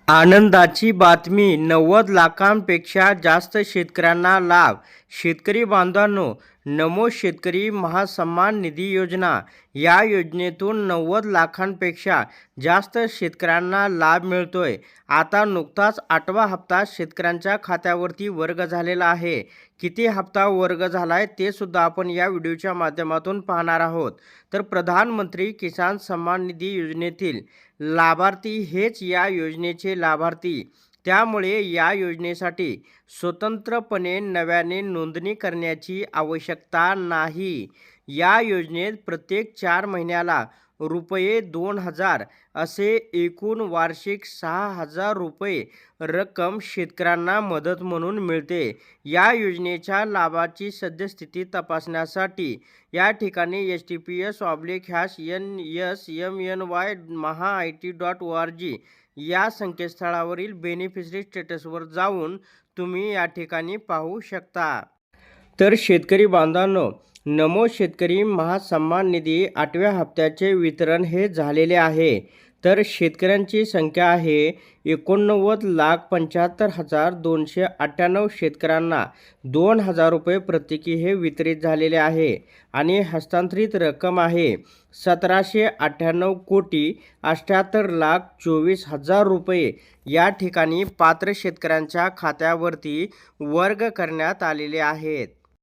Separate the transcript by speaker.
Speaker 1: आनंदाची बातमी 90 लाखांपेक्षा जास्त शेतकऱ्यांना लाभ. शेतकरी बांधवांनो, नमो शेतकरी महासन्मान निधी योजना या योजनेतून 90 लाखांपेक्षा जास्त शेतकऱ्यांना लाभ मिळतोय. आता नुकताच 8वा हप्ता शेतकऱ्यांच्या खात्यावरती वर्ग झालेला आहे. किती हप्ता वर्ग झालाय ते सुद्धा आपण या व्हिडिओच्या माध्यमातून पाहणार आहोत. तर प्रधानमंत्री किसान सन्मान निधी योजनेतील लाभार्थी हेच या योजनेचे लाभार्थी. त्यामुळे या योजनेसाठी स्वतंत्रपणे नव्याने नोंदणी करण्याची आवश्यकता नाही. या योजनेत प्रत्येक 4 महिन्याला रुपये 2,000 असे एकूण वार्षिक 6,000 रुपये रक्कम शेतकऱ्यांना मदत म्हणून मिळते. या योजनेच्या लाभाची सद्यस्थिती तपासण्यासाठी या ठिकाणी https://nsmny.mahaIT.org या संकेतस्थळावरील बेनिफिशरी स्टेटसवर जाऊन तुम्ही या ठिकाणी पाहू शकता. तर शेतकरी बांधवांनो, नमो शेतकरी महासन्मान निधी 8व्या हप्त्याचे वितरण हे झालेले आहे. तर शेतकऱ्यांची संख्या आहे 89,75,298 शेतकऱ्यांना 2,000 रुपये प्रत्येकी हे वितरित झालेले आहे. आणि हस्तांतरित रक्कम आहे 1,798,78,24,000 रुपये या ठिकाणी पात्र शेतकऱ्यांच्या खात्यावरती वर्ग करण्यात आलेले आहेत.